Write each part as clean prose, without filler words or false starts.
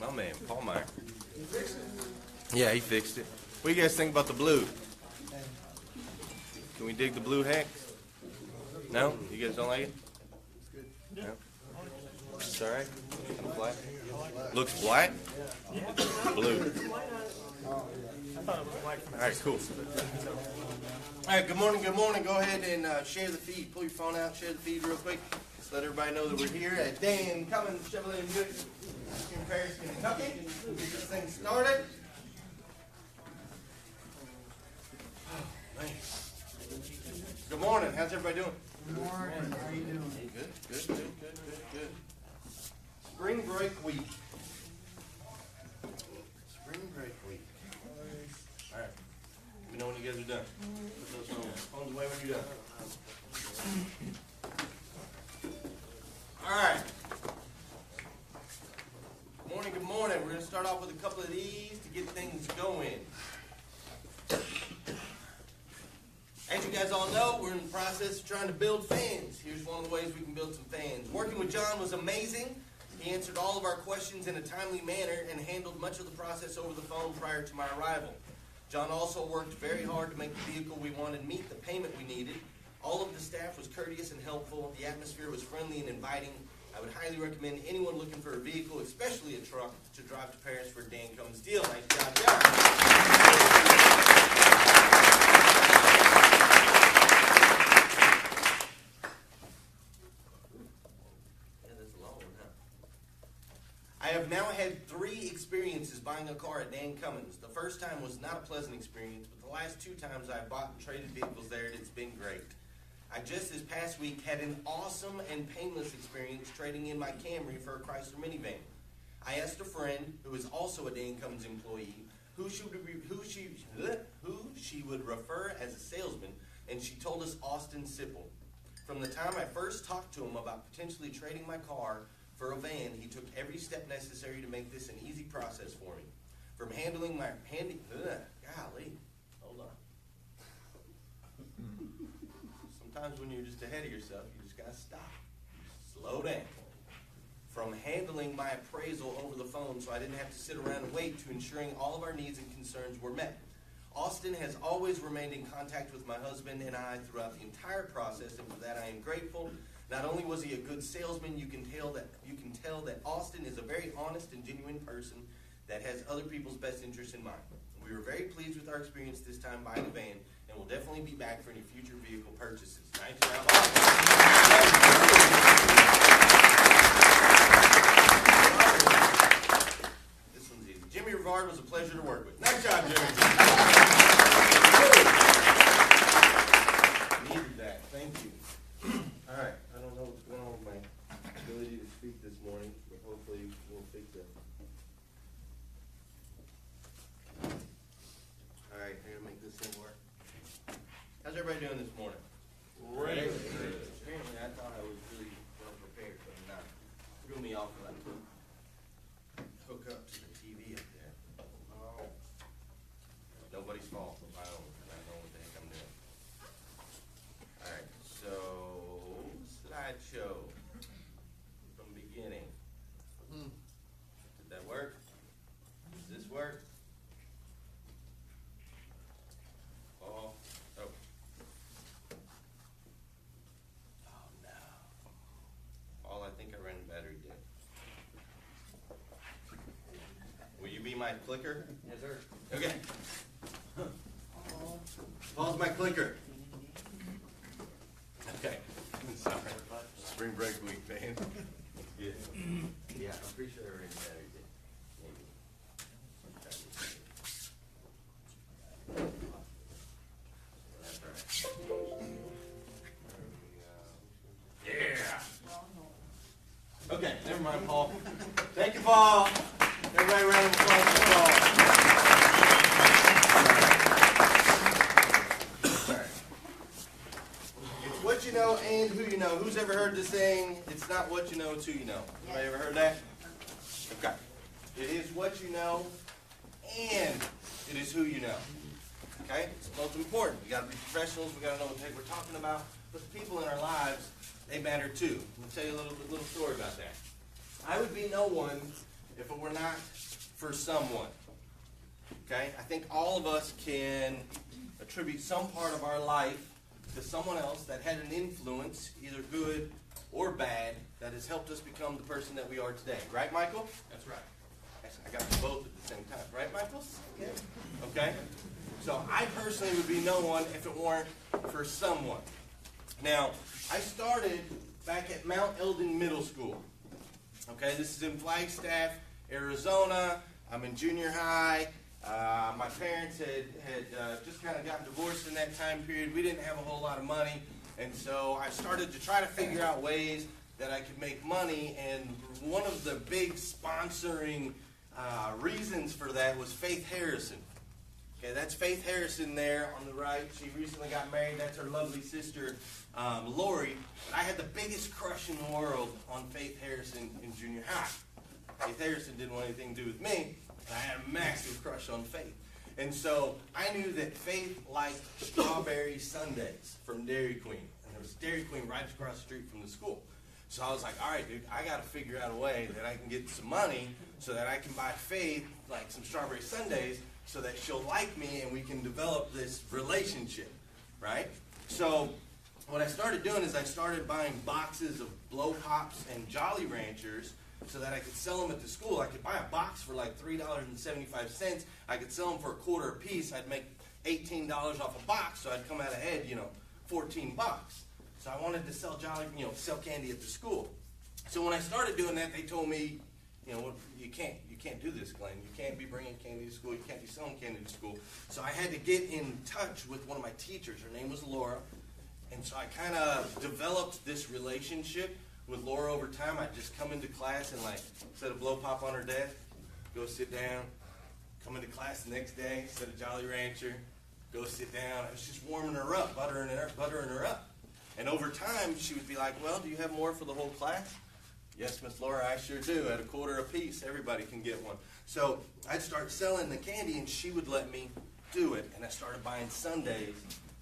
My man, Paul Meyer. Yeah, he fixed it. What do you guys think about the blue? Can we dig the blue hex? No? You guys don't like it? No? It's all right? Kind of black? Looks black? Blue. All right, cool. All right, good morning, good morning. Go ahead and share the feed. Pull your phone out, share the feed real quick. Just let everybody know that we're here at Dan Cummins Chevrolet and Buick in Paris, Kentucky. We'll get this thing started. Oh, man. Good morning. How's everybody doing? Good morning. How are you doing? Good. Spring break week. Spring break week. All right. Let me know when you guys are done. Put those phones away when you're done. All right. Good morning. We're going to start off with a couple of these to get things going. As you guys all know, we're in the process of trying to build fans. Here's one of the ways we can build some fans. Working with John was amazing. He answered all of our questions in a timely manner and handled much of the process over the phone prior to my arrival. John also worked very hard to make the vehicle we wanted meet the payment we needed. All of the staff was courteous and helpful. The atmosphere was friendly and inviting. I would highly recommend anyone looking for a vehicle, especially a truck, to drive to Paris for a Dan Cummins deal. Nice job, John. I have now had 3 experiences buying a car at Dan Cummins. The first time was not a pleasant experience, but the last 2 times I've bought and traded vehicles there, it's been great. I just this past week had an awesome and painless experience trading in my Camry for a Chrysler minivan. I asked a friend, who is also a Dan Cummins employee, who she would refer as a salesman, and she told us Austin Sipple. From the time I first talked to him about potentially trading my car for a van, he took every step necessary to make this an easy process for me. From handling my golly, hold on. Sometimes when you're just ahead of yourself, you just gotta stop. Slow down. From handling my appraisal over the phone so I didn't have to sit around and wait, to ensuring all of our needs and concerns were met. Austin has always remained in contact with my husband and I throughout the entire process, and for that I am grateful. Not only was he a good salesman, you can tell that Austin is a very honest and genuine person that has other people's best interests in mind. We were very pleased with our experience this time buying a van, and will definitely be back for any future vehicle purchases. Nice job, Austin. This one's easy. Jimmy Rivard was a pleasure to work with. Nice job, Jimmy. Needed that. Thank you. All right. I don't know what's going on with my ability to speak this morning, but hopefully we'll fix it. All right, here to make this thing work. How's everybody doing this morning? Great. Apparently, I thought I was really well prepared, but I'm not. Threw me off when I hook up to the TV up there. Oh. Nobody's fault but my own, because I know what the heck I'm doing. All right, so slideshow from the beginning. Did that work? Does this work? Oh. Oh no. Paul, I think I ran battery dead. Will you be my clicker? Yes, sir. Okay. Paul's my clicker. Okay. Sorry. Spring break week, man. Yeah. Yeah, I'm pretty sure I ran battery dead. Maybe. That's all right. Yeah. Okay, never mind, Paul. Thank you, Paul. Everybody round of applause for Paul. All right. It's what you know and who you know. Who's ever heard the saying, it's not what you know, it's who you know? Anybody ever heard that? Okay. It is what you know and it is who you know. Okay? It's the most important. We got to be professionals. We got to know what the heck we're talking about. But the people in our lives, they matter too. Let me tell you a little story about that. I would be no one if it were not for someone. Okay? I think all of us can attribute some part of our life to someone else that had an influence, either good or bad, that has helped us become the person that we are today. Right, Michael? That's right. I got them both at the same time. Right, Michael? Yeah. Okay? So I personally would be no one if it weren't for someone. Now, I started back at Mount Eldon Middle School. Okay, this is in Flagstaff, Arizona. I'm in junior high. My parents had just kind of gotten divorced in that time period. We didn't have a whole lot of money. And so I started to try to figure out ways that I could make money. And one of the big sponsoring reasons for that was Faith Harrison. Okay, that's Faith Harrison there on the right. She recently got married. That's her lovely sister, Lori. But I had the biggest crush in the world on Faith Harrison in junior high. Faith Harrison didn't want anything to do with me. I had a massive crush on Faith. And so I knew that Faith liked strawberry sundaes from Dairy Queen. And there was Dairy Queen right across the street from the school. So I was like, all right, dude, I got to figure out a way that I can get some money so that I can buy Faith like some strawberry sundaes so that she'll like me and we can develop this relationship, right? So what I started doing is I started buying boxes of Blow Pops and Jolly Ranchers so that I could sell them at the school. I could buy a box for like $3.75. I could sell them for $0.25 a piece. I'd make $18 off a box, so I'd come out ahead, $14. So I wanted to sell sell candy at the school. So when I started doing that, they told me, you can't do this, Glenn. You can't be bringing candy to school. You can't be selling candy to school. So I had to get in touch with one of my teachers. Her name was Laura. And so I kind of developed this relationship with Laura over time. I'd just come into class and set a Blow Pop on her desk, go sit down, come into class the next day, set a Jolly Rancher, go sit down. I was just warming her up, buttering her up. And over time, she would be like, well, do you have more for the whole class? Yes, Miss Laura, I sure do. At $0.25 a piece, everybody can get one. So I'd start selling the candy, and she would let me do it. And I started buying sundaes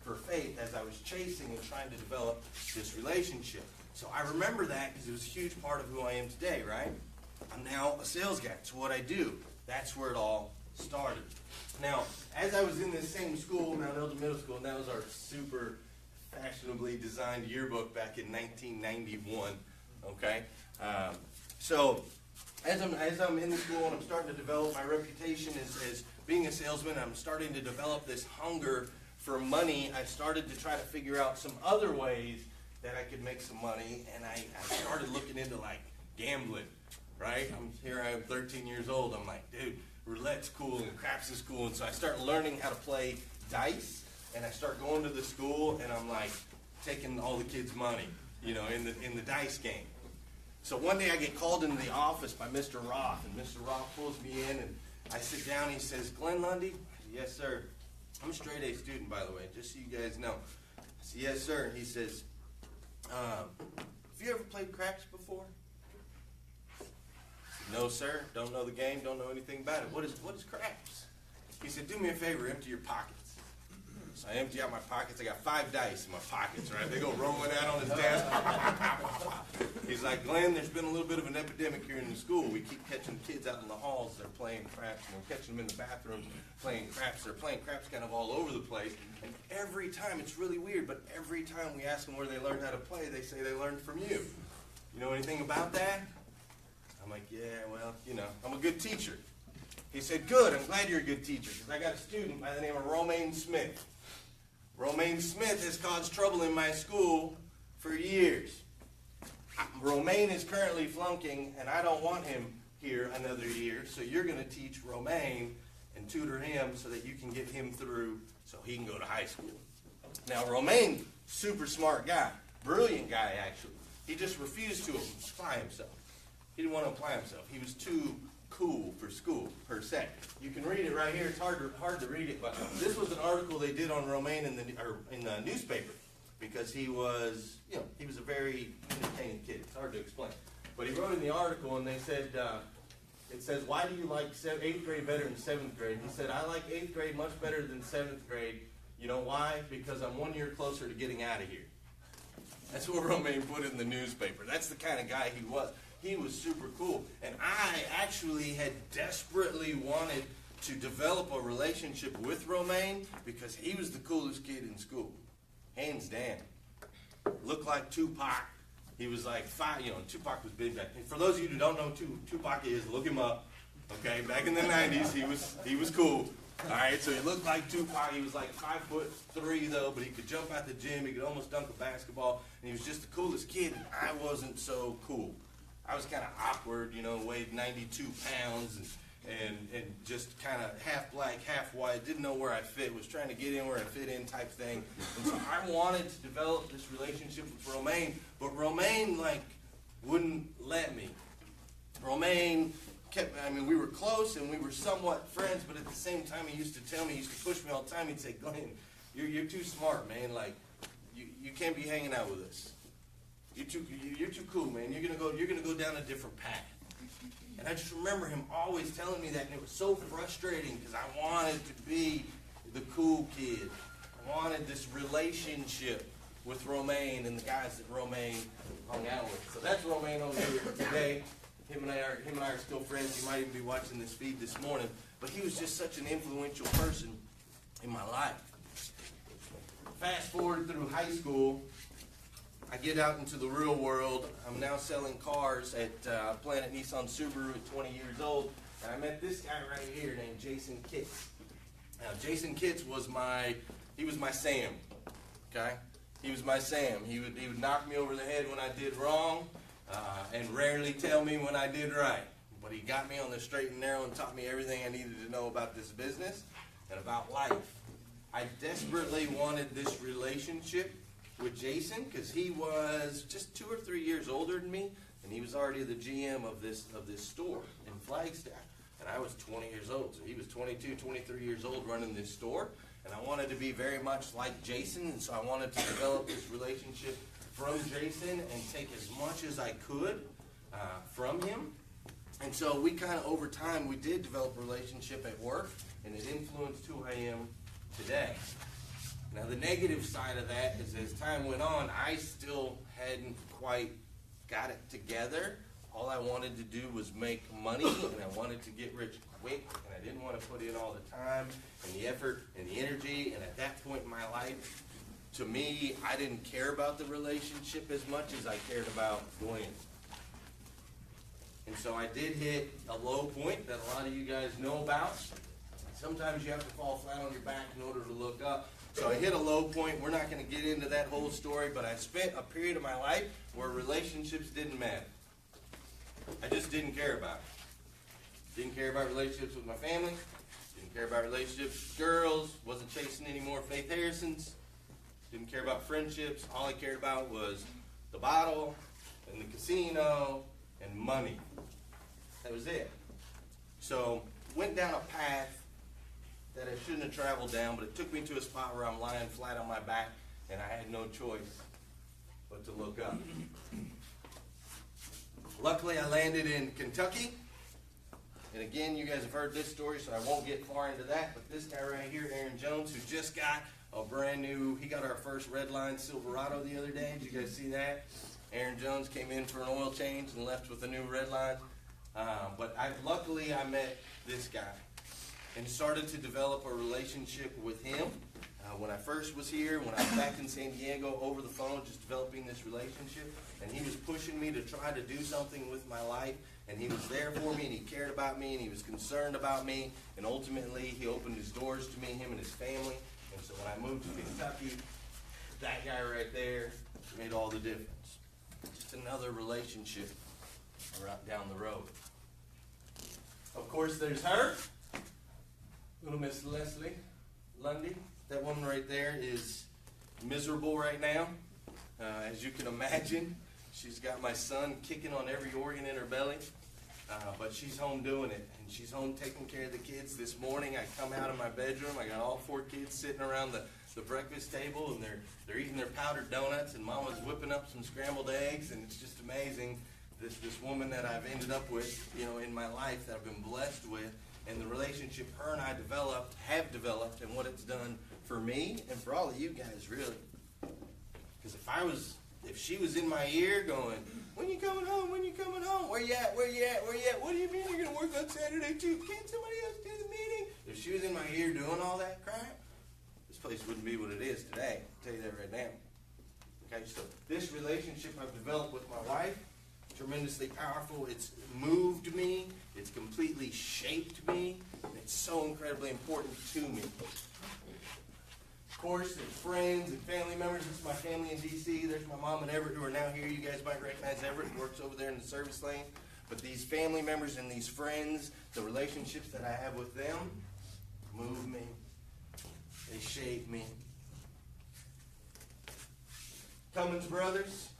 for Faith as I was chasing and trying to develop this relationship. So I remember that because it was a huge part of who I am today, right? I'm now a sales guy. It's what I do. That's where it all started. Now, as I was in this same school, Mount Eldon Middle School, and that was our super fashionably designed yearbook back in 1991, okay? So as I'm in the school and I'm starting to develop my reputation as being a salesman, I'm starting to develop this hunger for money. I started to try to figure out some other ways that I could make some money, and I started looking into gambling, right? I am 13 years old. I'm like, dude, roulette's cool and craps is cool, and so I start learning how to play dice, and I start going to the school, and I'm taking all the kids' money, in the dice game. So one day I get called into the office by Mr. Roth, and Mr. Roth pulls me in, and I sit down, and he says, Glenn Lundy? I said, yes, sir. I'm a straight A student, by the way, just so you guys know. I said, yes, sir. And he says, have you ever played craps before? I said, no, sir. Don't know the game, don't know anything about it. What is craps? He said, do me a favor, empty your pockets. So I empty out my pockets. I got 5 dice in my pockets, right? They go rolling out on his desk. He's like, Glenn, there's been a little bit of an epidemic here in the school. We keep catching kids out in the halls. They're playing craps, and we're catching them in the bathrooms playing craps. They're playing craps kind of all over the place. And every time, it's really weird, but every time we ask them where they learned how to play, they say they learned from you. You know anything about that? I'm like, yeah, well, I'm a good teacher. He said, good, I'm glad you're a good teacher, because I got a student by the name of Romaine Smith. Romaine Smith has caused trouble in my school for years. Romaine is currently flunking, and I don't want him here another year, so you're going to teach Romaine and tutor him so that you can get him through so he can go to high school. Now, Romaine, super smart guy, brilliant guy, actually. He just refused to apply himself. He didn't want to apply himself. He was too cool for school, per se. You can read it right here. It's hard to read it, but this was an article they did on Romaine in the newspaper because he was a very entertaining kid. It's hard to explain. But he wrote in the article, and they said, it says, why do you like 8th grade better than 7th grade? He said, I like 8th grade much better than 7th grade. You know why? Because I'm 1 year closer to getting out of here. That's what Romaine put in the newspaper. That's the kind of guy he was. He was super cool. And I actually had desperately wanted to develop a relationship with Romaine because he was the coolest kid in school. Hands down. Looked like Tupac. He was like five, Tupac was big back then. For those of you who don't know who Tupac is, look him up. Okay, back in the 90s, he was cool. All right, so he looked like Tupac. He was like 5'3" though, but he could jump out the gym. He could almost dunk a basketball, and he was just the coolest kid. And I wasn't so cool. I was kind of awkward, weighed 92 pounds and just kind of half black, half white. Didn't know where I fit. Was trying to get in where I fit in type thing. And so I wanted to develop this relationship with Romaine, but Romaine wouldn't let me. Romaine we were close and we were somewhat friends, but at the same time, he used to tell me, he used to push me all the time. He'd say, Glenn, you're too smart, man. You can't be hanging out with us. You're too cool, man. You're gonna go down a different path. And I just remember him always telling me that, and it was so frustrating because I wanted to be the cool kid. I wanted this relationship with Romaine and the guys that Romaine hung out with. So that's Romaine over here today. Him and I are still friends. He might even be watching this feed this morning. But he was just such an influential person in my life. Fast forward through high school, I get out into the real world. I'm now selling cars at Planet Nissan Subaru at 20 years old. And I met this guy right here named Jason Kitts. Now, Jason Kitts was my Sam. Okay? He was my Sam. He would knock me over the head when I did wrong. And rarely tell me when I did right. But he got me on the straight and narrow and taught me everything I needed to know about this business and about life. I desperately wanted this relationship with Jason because he was just 2 or 3 years older than me, and he was already the GM of this store in Flagstaff. And I was 20 years old, so he was 22, 23 years old running this store. And I wanted to be very much like Jason, and so I wanted to develop this relationship from Jason and take as much as I could from him. And so we kind of, over time, we did develop a relationship at work, and it influenced who I am today. Now, the negative side of that is as time went on, I still hadn't quite got it together. All I wanted to do was make money, and I wanted to get rich quick, and I didn't want to put in all the time and the effort and the energy. And at that point in my life, to me, I didn't care about the relationship as much as I cared about Glenn. And so I did hit a low point that a lot of you guys know about. Sometimes you have to fall flat on your back in order to look up. So I hit a low point. We're not going to get into that whole story, but I spent a period of my life where relationships didn't matter. I just didn't care about it. Didn't care about relationships with my family. Didn't care about relationships with girls. Wasn't chasing any more Faith Harrisons. Didn't care about friendships. All I cared about was the bottle and the casino and money. That was it. So went down a path that I shouldn't have traveled down, but it took me to a spot where I'm lying flat on my back, and I had no choice but to look up. Luckily, I landed in Kentucky. And again, you guys have heard this story, so I won't get far into that. But this guy right here, Aaron Jones, who just got a brand new, he got our first Redline Silverado the other day. Did you guys see that? Aaron Jones came in for an oil change and left with a new Redline. But luckily, I met this guy and started to develop a relationship with him. When I first was here, when I was back in San Diego, over the phone, just developing this relationship. And he was pushing me to try to do something with my life. And he was there for me, and he cared about me, and he was concerned about me. And ultimately, he opened his doors to me, him and his family. And so when I moved to Kentucky, that guy right there made all the difference. Just another relationship right down the road. Of course, there's her, little Miss Leslie Lundy. That woman right there is miserable right now. As you can imagine, she's got my son kicking on every organ in her belly. But she's home doing it, and she's home taking care of the kids. This morning, I come out of my bedroom. I got all 4 kids sitting around the breakfast table, and they're eating their powdered donuts, and Mama's whipping up some scrambled eggs, and it's just amazing. This woman that I've ended up with, in my life, that I've been blessed with, and the relationship her and I have developed, and what it's done for me and for all of you guys, really. Because if she was in my ear going, When you coming home? When you coming home? Where you at? Where you at? Where you at? What do you mean you're going to work on Saturday too? Can't somebody else do the meeting? If she was in my ear doing all that crap, this place wouldn't be what it is today. I'll tell you that right now. Okay, so this relationship I've developed with my wife, tremendously powerful. It's moved me. It's completely shaped me. And it's so incredibly important to me. Of course, there's friends and family members. This is my family in D.C. There's my mom and Everett who are now here. You guys might recognize Everett, who works over there in the service lane. But these family members and these friends, the relationships that I have with them, move me. They shape me. Cummins Brothers,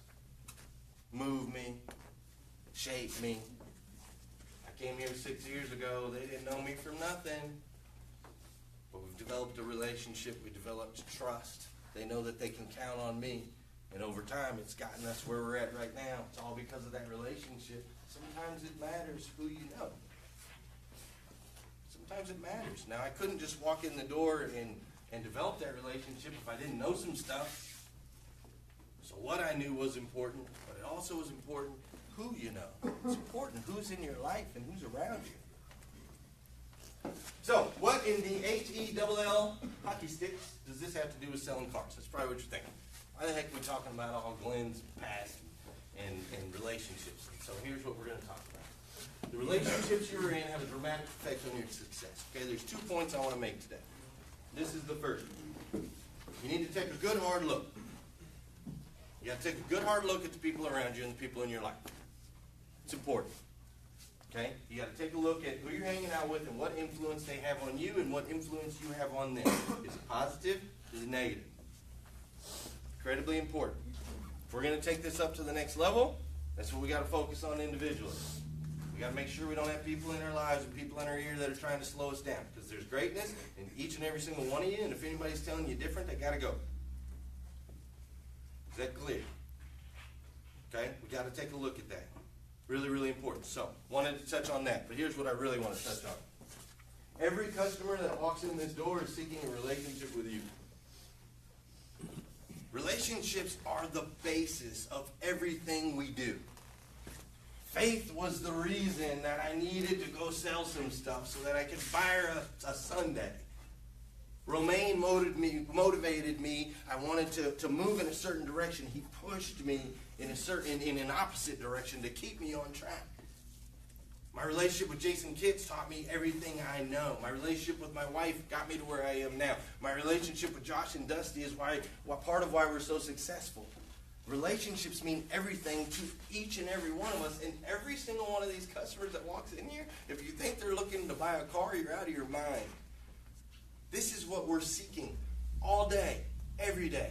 move me, shape me. I came here 6 years ago. They didn't know me from nothing. But we've developed a relationship. We developed trust. They know that they can count on me. And over time, it's gotten us where we're at right now. It's all because of that relationship. Sometimes it matters who you know. Sometimes it matters. Now, I couldn't just walk in the door and develop that relationship if I didn't know some stuff. So what I knew was important, but it also was important who you know. It's important who's in your life and who's around you. So, what in the H-E-L-L hockey sticks does this have to do with selling cars? That's probably what you're thinking. Why the heck are we talking about all Glenn's past and relationships? So here's what we're going to talk about. The relationships you're in have a dramatic effect on your success. Okay, there's 2 points I want to make today. This is the first. You need to take a good hard look. You got to take a good hard look at the people around you and the people in your life. It's important. Okay? You got to take a look at who you're hanging out with and what influence they have on you and what influence you have on them. Is it positive? Is it negative? Incredibly important. If we're going to take this up to the next level, that's what we got to focus on individually. We got to make sure we don't have people in our lives and people in our ear that are trying to slow us down. Because there's greatness in each and every single one of you, and if anybody's telling you different, they got to go. Is that clear? Okay? We got to take a look at that. Really, really important. So, wanted to touch on that, but here's what I really want to touch on. Every customer that walks in this door is seeking a relationship with you. Relationships are the basis of everything we do. Faith was the reason that I needed to go sell some stuff so that I could buy her a sundae. Romaine motivated me. I wanted to move in a certain direction. He pushed me in an opposite direction to keep me on track. My relationship with Jason Kitts taught me everything I know. My relationship with my wife got me to where I am now. My relationship with Josh and Dusty is part of why we're so successful. Relationships mean everything to each and every one of us. And every single one of these customers that walks in here, if you think they're looking to buy a car, you're out of your mind. This is what we're seeking all day, every day.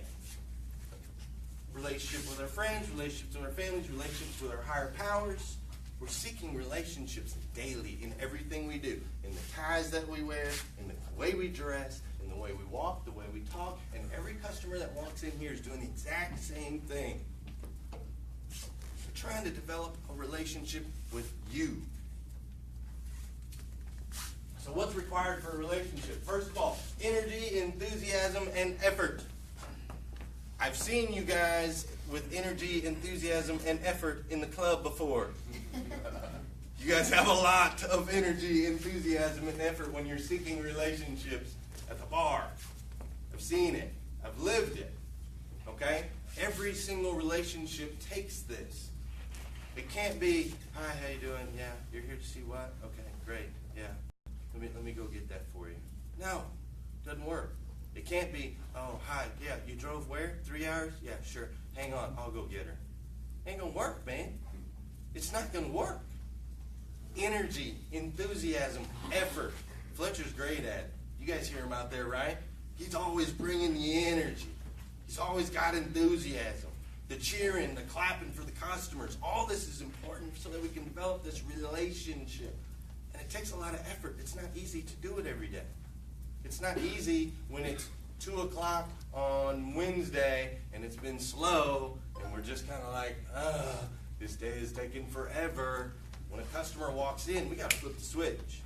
Relationship with our friends, relationships with our families, relationships with our higher powers. We're seeking relationships daily in everything we do. In the ties that we wear, in the way we dress, in the way we walk, the way we talk. And every customer that walks in here is doing the exact same thing. We're trying to develop a relationship with you. So what's required for a relationship? First of all, energy, enthusiasm, and effort. I've seen you guys with energy, enthusiasm, and effort in the club before. You guys have a lot of energy, enthusiasm, and effort when you're seeking relationships at the bar. I've seen it. I've lived it. Okay? Every single relationship takes this. It can't be, hi, how you doing? Yeah, you're here to see what? Okay, great. Yeah. Let me go get that for you. No, doesn't work. It can't be, oh, hi, yeah, you drove where? 3 hours? Yeah, sure. Hang on, I'll go get her. Ain't gonna work, man. It's not gonna work. Energy, enthusiasm, effort. Fletcher's great at it. You guys hear him out there, right? He's always bringing the energy. He's always got enthusiasm. The cheering, the clapping for the customers. All this is important so that we can develop this relationship. And it takes a lot of effort. It's not easy to do it every day. It's not easy when it's 2 o'clock on Wednesday and it's been slow and we're just kind of like, this day is taking forever. When a customer walks in, we got to flip the switch.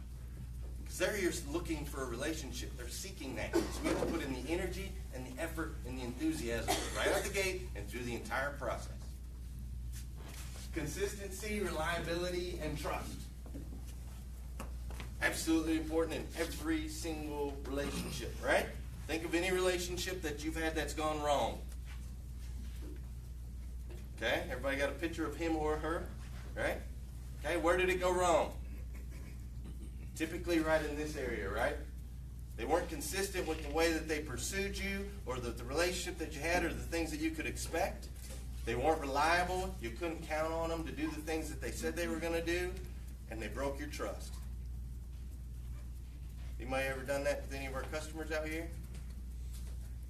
Because they're here looking for a relationship. They're seeking that. So we have to put in the energy and the effort and the enthusiasm right out the gate and through the entire process. Consistency, reliability, and trust. Absolutely important in every single relationship, right? Think of any relationship that you've had that's gone wrong. Okay, everybody got a picture of him or her, right? Okay, where did it go wrong? Typically right in this area, right? They weren't consistent with the way that they pursued you or the relationship that you had or the things that you could expect. They weren't reliable. You couldn't count on them to do the things that they said they were going to do, and they broke your trust. Anybody ever done that with any of our customers out here?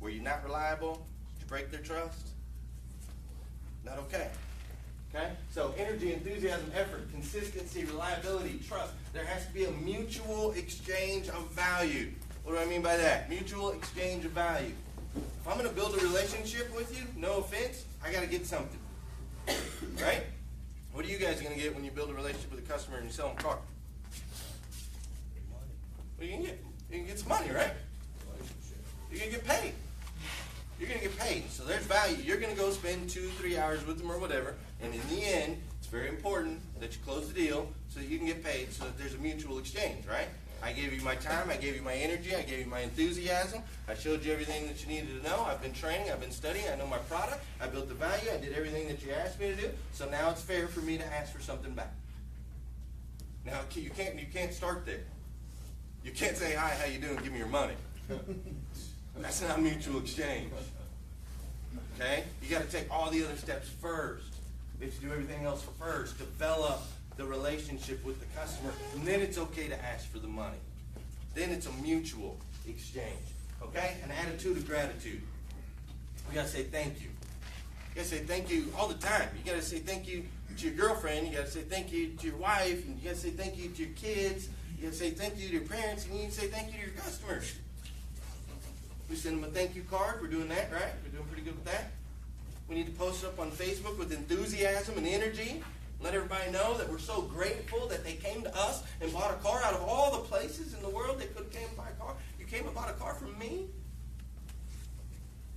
Were you not reliable? Did you break their trust? Not okay. Okay? So energy, enthusiasm, effort, consistency, reliability, trust. There has to be a mutual exchange of value. What do I mean by that? Mutual exchange of value. If I'm going to build a relationship with you, no offense, I got to get something. Right? What are you guys going to get when you build a relationship with a customer and you sell them a car? What are you going to get? You can get some money, right? You're going to get paid. You're going to get paid. So there's value. You're going to go spend 2-3 hours with them or whatever. And in the end, it's very important that you close the deal so that you can get paid so that there's a mutual exchange, right? I gave you my time. I gave you my energy. I gave you my enthusiasm. I showed you everything that you needed to know. I've been training. I've been studying. I know my product. I built the value. I did everything that you asked me to do. So now it's fair for me to ask for something back. Now, you can't start there. You can't say, hi, how you doing? Give me your money. That's not a mutual exchange. Okay? You got to take all the other steps first. You have to do everything else first. Develop the relationship with the customer, and then it's okay to ask for the money. Then it's a mutual exchange. Okay? An attitude of gratitude. We got to say thank you. You got to say thank you all the time. You got to say thank you to your girlfriend. You got to say thank you to your wife. And you got to say thank you to your kids. You got to say thank you to your parents. And you need to say thank you to your customers. We send them a thank you card. We're doing that, right? We're doing pretty good with that. We need to post it up on Facebook with enthusiasm and energy. Let everybody know that we're so grateful that they came to us and bought a car out of all the places in the world they could have came and buy a car. You came and bought a car from me?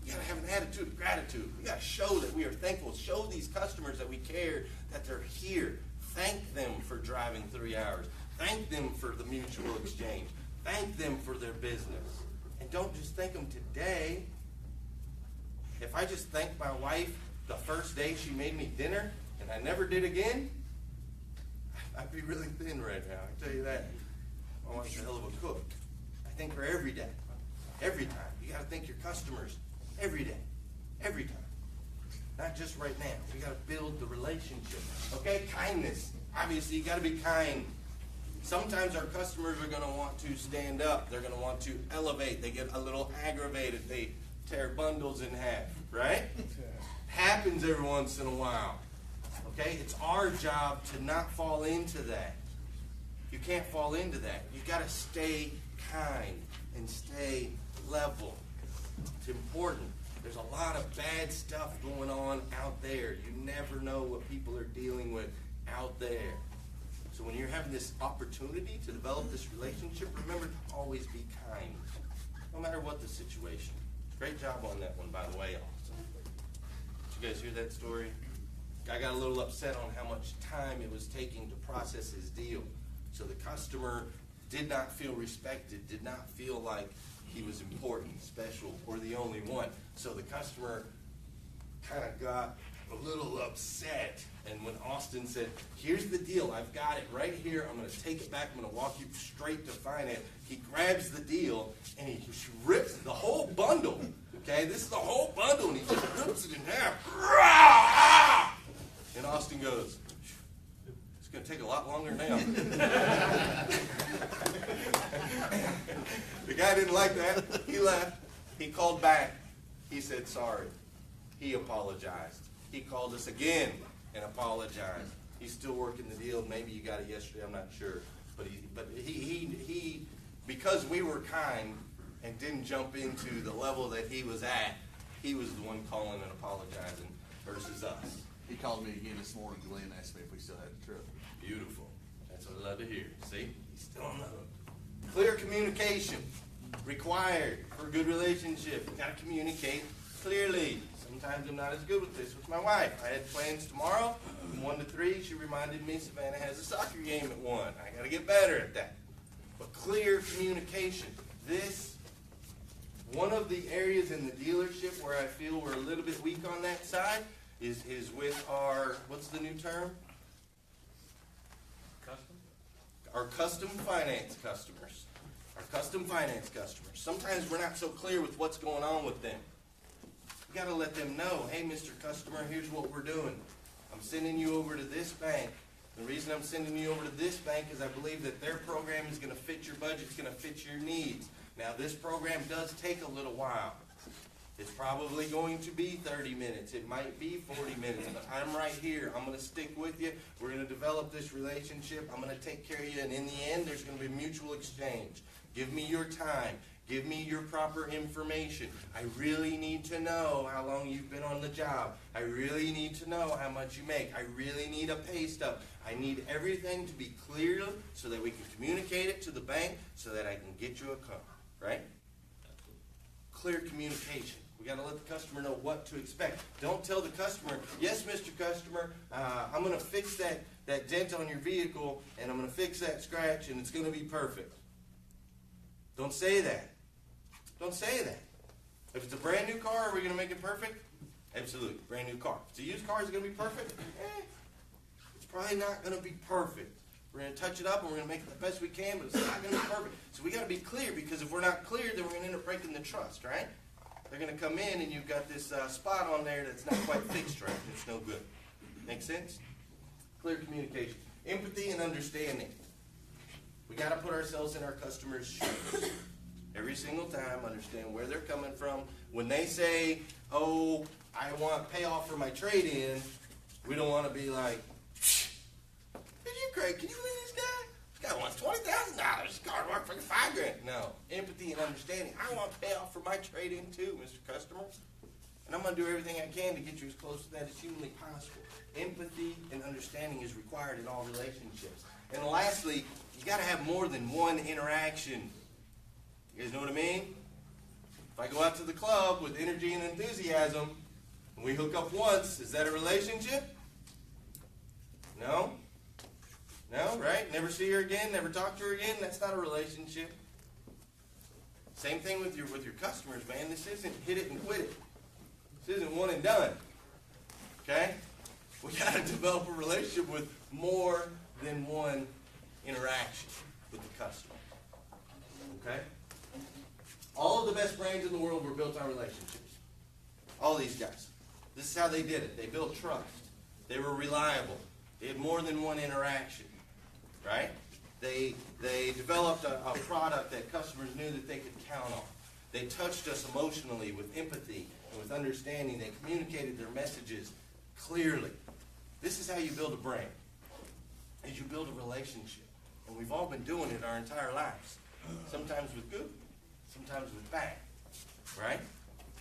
You got to have an attitude of gratitude. We got to show that we are thankful. Show these customers that we care, that they're here. Thank them for driving 3 hours. Thank them for the mutual exchange. Thank them for their business. And don't just thank them today. If I just thanked my wife the first day she made me dinner and I never did again, I'd be really thin right now. I tell you that. My wife's a hell of a cook. I thank her every day. Every time. You got to thank your customers every day. Every time. Not just right now. We got to build the relationship. Okay? Kindness. Obviously, you got to be kind. Sometimes our customers are going to want to stand up. They're going to want to elevate. They get a little aggravated. They tear bundles in half, right? Happens every once in a while. Okay? It's our job to not fall into that. You can't fall into that. You got to stay kind and stay level. It's important. There's a lot of bad stuff going on out there. You never know what people are dealing with out there. So when you're having this opportunity to develop this relationship, remember to always be kind, no matter what the situation. Great job on that one, by the way, Austin. Did you guys hear that story? Guy got a little upset on how much time it was taking to process his deal. So the customer did not feel respected, did not feel like he was important, special, or the only one. So the customer kind of got a little upset. And when Austin said, here's the deal, I've got it right here, I'm going to take it back, I'm going to walk you straight to finance, he grabs the deal and he just rips the whole bundle. Okay, this is the whole bundle, and he just rips it in half. And Austin goes, it's going to take a lot longer now. The guy didn't like that. He left. He called back. He said sorry. He apologized. He called us again and apologized. He's still working the deal. Maybe you got it yesterday. I'm not sure. But he because we were kind and didn't jump into the level that he was at, he was the one calling and apologizing versus us. He called me again this morning, Glenn, and asked me if we still had the trip. Beautiful. That's what I love to hear. See? He's still on the hook. Clear communication required for a good relationship. You've got to communicate clearly. Some Sometimes I'm not as good with this with my wife. I had plans tomorrow from 1 to 3. She reminded me Savannah has a soccer game at 1. I got to get better at that. But clear communication. This, one of the areas in the dealership where I feel we're a little bit weak on that side is with our, what's the new term? Custom? Our custom finance customers. Our custom finance customers. Sometimes we're not so clear with what's going on with them. We got to let them know, hey, Mr. Customer, here's what we're doing. I'm sending you over to this bank. The reason I'm sending you over to this bank is I believe that their program is going to fit your budget, it's going to fit your needs. Now, this program does take a little while. It's probably going to be 30 minutes. It might be 40 minutes, but I'm right here. I'm going to stick with you. We're going to develop this relationship. I'm going to take care of you, and in the end, there's going to be mutual exchange. Give me your time. Give me your proper information. I really need to know how long you've been on the job. I really need to know how much you make. I really need a pay stub. I need everything to be clear so that we can communicate it to the bank so that I can get you a car, right? Clear communication. We got to let the customer know what to expect. Don't tell the customer, yes, Mr. Customer, I'm going to fix that dent on your vehicle, and I'm going to fix that scratch, and it's going to be perfect. Don't say that. Don't say that. If it's a brand new car, are we going to make it perfect? Absolutely. Brand new car. If it's a used car, is it going to be perfect? It's probably not going to be perfect. We're going to touch it up and we're going to make it the best we can, but it's not going to be perfect. So we got to be clear, because if we're not clear, then we're going to end up breaking the trust, right? They're going to come in and you've got this spot on there that's not quite fixed right. It's no good. Make sense? Clear communication. Empathy and understanding. We got to put ourselves in our customers' shoes. Every single time, understand where they're coming from. When they say, oh, I want payoff for my trade-in, we don't want to be like, did you, Craig, can you believe this guy? This guy wants $20,000. This car worked for $5,000. No. Empathy and understanding. I want payoff for my trade-in too, Mr. Customer. And I'm going to do everything I can to get you as close to that as humanly possible. Empathy and understanding is required in all relationships. And lastly, you got to have more than one interaction. You guys know what I mean? If I go out to the club with energy and enthusiasm, and we hook up once, is that a relationship? No? No, right? Never see her again, never talk to her again? That's not a relationship. Same thing with your customers, man. This isn't hit it and quit it. This isn't one and done. Okay? We got to develop a relationship with more than one interaction with the customer. Okay? All of the best brands in the world were built on relationships. All these guys. This is how they did it. They built trust. They were reliable. They had more than one interaction. Right? They developed a product that customers knew that they could count on. They touched us emotionally with empathy and with understanding. They communicated their messages clearly. This is how you build a brand. Is you build a relationship. And we've all been doing it our entire lives. Sometimes with good, sometimes with bad. Right?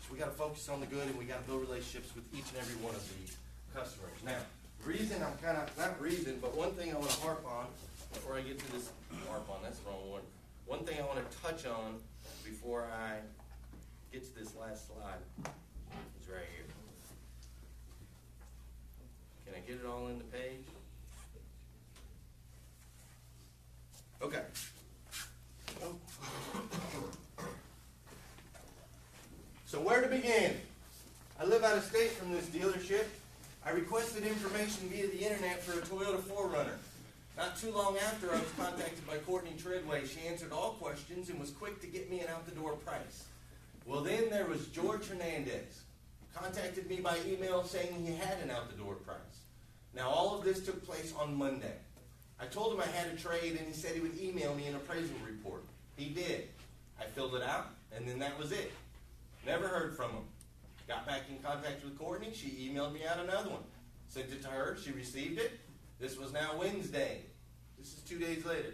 So we got to focus on the good, and we got to build relationships with each and every one of these customers. Now, reason I'm kind of, not reason, but one thing I want to harp on before I get to this, harp on, that's the wrong one. One thing I want to touch on before I get to this last slide is right here. Can I get it all in the page? Okay. So where to begin? I live out of state from this dealership. I requested information via the internet for a Toyota 4Runner. Not too long after, I was contacted by Courtney Treadway. She answered all questions and was quick to get me an out-the-door price. Well, then there was George Hernandez. Contacted me by email saying he had an out-the-door price. Now, all of this took place on Monday. I told him I had a trade, and he said he would email me an appraisal report. He did. I filled it out, and then that was it. Never heard from him. Got back in contact with Courtney. She emailed me out another one. Sent it to her. She received it. This was now Wednesday. This is 2 days later,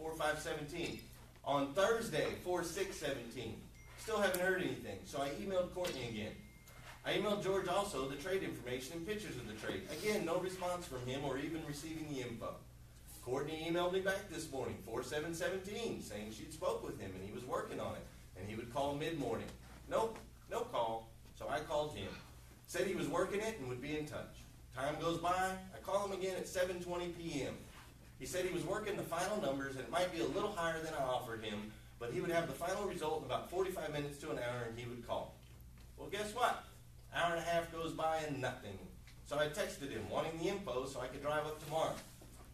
4/5/17. On Thursday, 4/6/17. Still haven't heard anything. So I emailed Courtney again. I emailed George also the trade information and pictures of the trade. Again, no response from him or even receiving the info. Courtney emailed me back this morning, 4/7/17, saying she'd spoke with him and he was working on it. And he would call mid-morning. Nope, no call. So I called him. Said he was working it and would be in touch. Time goes by, I call him again at 7:20 p.m. He said he was working the final numbers and it might be a little higher than I offered him, but he would have the final result in about 45 minutes to an hour and he would call. Well, guess what? Hour and a half goes by and nothing. So I texted him wanting the info so I could drive up tomorrow.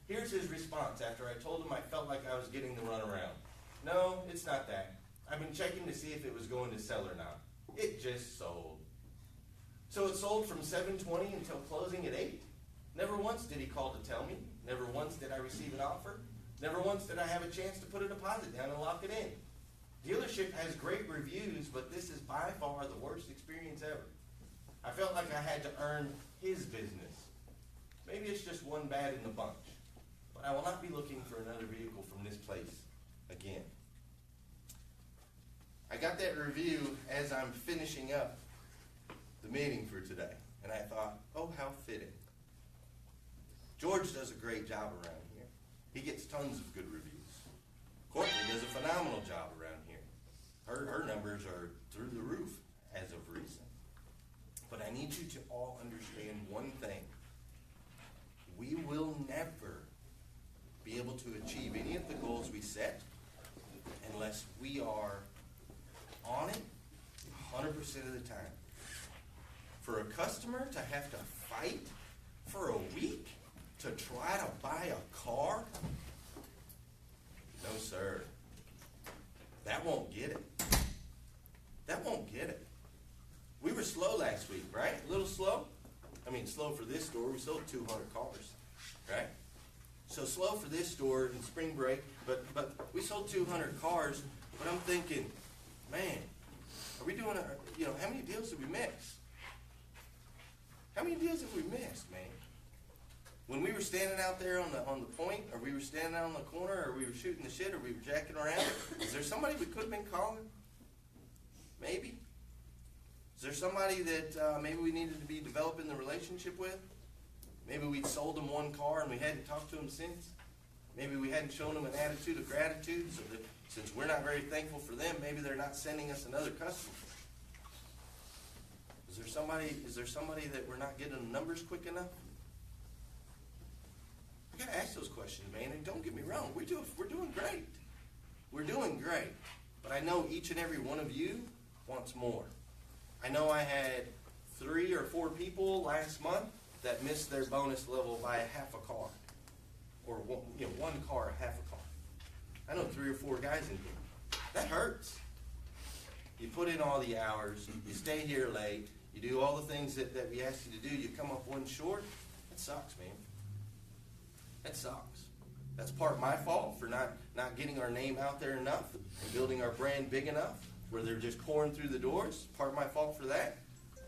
Here's his response after I told him I felt like I was getting the runaround. No, it's not that. I've been checking to see if it was going to sell or not. It just sold. So it sold from 7:20 until closing at 8. Never once did he call to tell me. Never once did I receive an offer. Never once did I have a chance to put a deposit down and lock it in. Dealership has great reviews, but this is by far the worst experience ever. I felt like I had to earn his business. Maybe it's just one bad in the bunch, but I will not be looking for another vehicle from this place again. I got that review as I'm finishing up the meeting for today, and I thought, oh, how fitting. George does a great job around here. He gets tons of good reviews. Courtney does a phenomenal job around here. Her numbers are through the roof as of recent. But I need you to all understand one thing. We will never be able to achieve any of the goals we set unless we are on it 100% of the time. For a customer to have to fight for a week to try to buy a car? No, sir. That won't get it. That won't get it. We were slow last week, right? A little slow? I mean, slow for this store. We sold 200 cars, right? So slow for this store in spring break, but we sold 200 cars. But I'm thinking, man, are we doing how many deals did we miss? How many deals have we missed, man? When we were standing out there on the point, or we were standing out on the corner, or we were shooting the shit, or we were jacking around, is there somebody we could have been calling? Maybe. Is there somebody that maybe we needed to be developing the relationship with? Maybe we'd sold them one car and we hadn't talked to them since. Maybe we hadn't shown them an attitude of gratitude, so that since we're not very thankful for them, maybe they're not sending us another customer. Is there somebody that we're not getting the numbers quick enough? I gotta ask those questions, man, and don't get me wrong, we're doing great. We're doing great. But I know each and every one of you wants more. I know I had 3 or 4 people last month that missed their bonus level by a half a car. Or one car, half a car. I know 3 or 4 guys in here. That hurts. You put in all the hours, you stay here late, you do all the things that we ask you to do, you come up one short. That sucks, man. That sucks. That's part my fault for not getting our name out there enough and building our brand big enough where they're just pouring through the doors. Part my fault for that.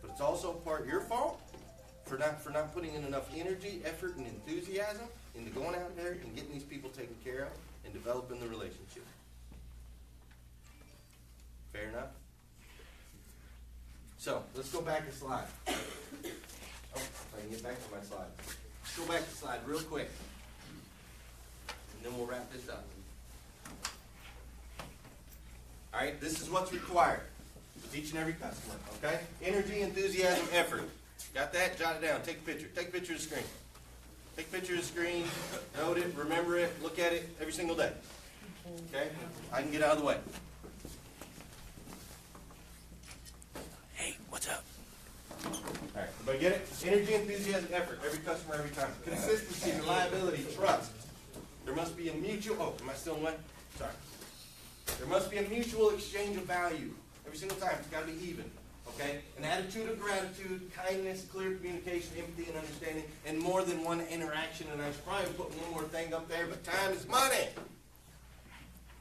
But it's also part your fault for not putting in enough energy, effort, and enthusiasm into going out there and getting these people taken care of and developing the relationship. Fair enough? So, let's go back a slide. Oh, if I can get back to my slide. Let's go back to the slide real quick. And then we'll wrap this up. All right, this is what's required with each and every customer, okay? Energy, enthusiasm, effort. Got that? Jot it down. Take a picture. Take a picture of the screen. Take a picture of the screen, note it, remember it, look at it every single day. Okay? I can get out of the way. Hey, what's up? All right, everybody get it? Energy, enthusiasm, effort. Every customer, every time. Consistency, reliability, trust. There must be a mutual, am I still in the way? Sorry. There must be a mutual exchange of value. Every single time, it's got to be even. Okay? An attitude of gratitude, kindness, clear communication, empathy, and understanding, and more than one interaction. And I should probably put one more thing up there, but time is money.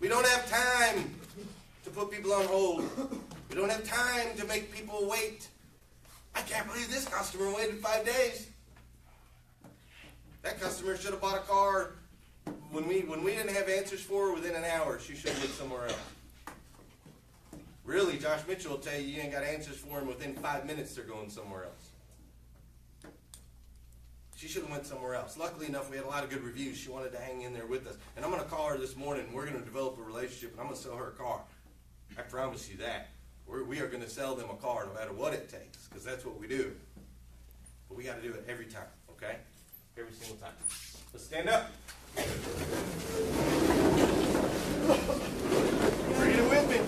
We don't have time to put people on hold. We don't have time to make people wait. I can't believe this customer waited 5 days. That customer should have bought a car when we didn't have answers for her within an hour. She should have went somewhere else. Really, Josh Mitchell will tell you ain't got answers for him within 5 minutes. They're going somewhere else. She should have went somewhere else. Luckily enough, we had a lot of good reviews. She wanted to hang in there with us. And I'm going to call her this morning, and we're going to develop a relationship, and I'm going to sell her a car. I promise you that. We are going to sell them a car no matter what it takes, because that's what we do. but we got to do it every time, okay? Every single time. Let's stand up. Read it with me.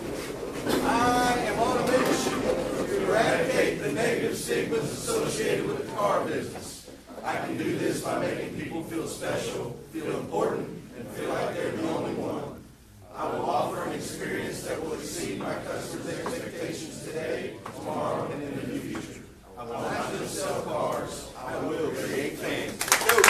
I am on a mission to eradicate the negative stigmas associated with the car business. I can do this by making people feel special, feel important, and feel like they're the only one. I will offer an experience that will exceed my customers' expectations today, tomorrow, and in the near future. I will not just sell cars, I will create fans. Let's go.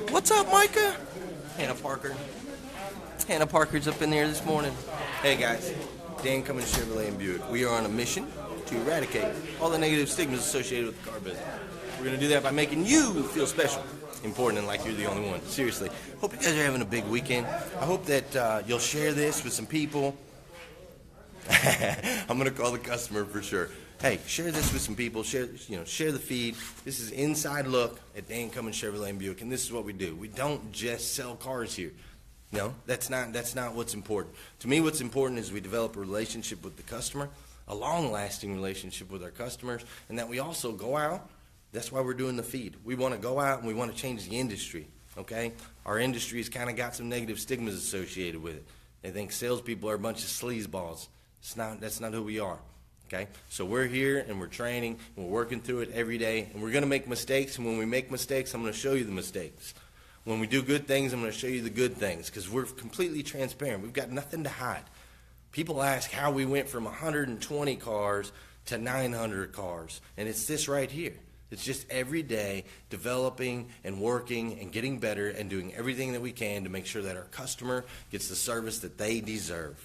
What's up, Micah? Hannah Parker. Hannah Parker's up in there this morning. Hey guys, Dan Cummins Chevrolet and Buick. We are on a mission to eradicate all the negative stigmas associated with the car business. We're going to do that by making you feel special, important, and like you're the only one. Seriously. Hope you guys are having a big weekend. I hope that you'll share this with some people. I'm going to call the customer for sure. Hey, share this with some people. Share the feed. This is inside look at Dan Cummins Chevrolet and Buick, and this is what we do. We don't just sell cars here. No, that's not what's important. To me, what's important is we develop a relationship with the customer, a long-lasting relationship with our customers, and that we also go out. That's why we're doing the feed. We want to go out and we want to change the industry. Okay, our industry has kind of got some negative stigmas associated with it. They think salespeople are a bunch of sleazeballs. That's not who we are. Okay, so we're here and we're training and we're working through it every day, and we're going to make mistakes, and when we make mistakes, I'm going to show you the mistakes. When we do good things, I'm going to show you the good things, because we're completely transparent. We've got nothing to hide. People ask how we went from 120 cars to 900 cars, and it's this right here. It's just every day developing and working and getting better and doing everything that we can to make sure that our customer gets the service that they deserve.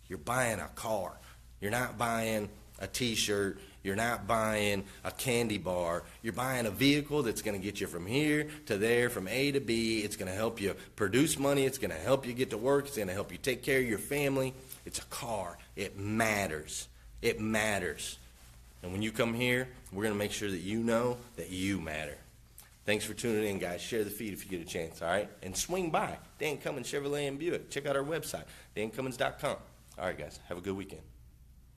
You're buying a car. You're not buying a t-shirt. You're not buying a candy bar. You're buying a vehicle that's going to get you from here to there, from A to B. It's going to help you produce money. It's going to help you get to work. It's going to help you take care of your family. It's a car. It matters. It matters. And when you come here, we're going to make sure that you know that you matter. Thanks for tuning in, guys. Share the feed if you get a chance, all right? And swing by Dan Cummins Chevrolet and Buick. Check out our website, dancummins.com. All right, guys. Have a good weekend.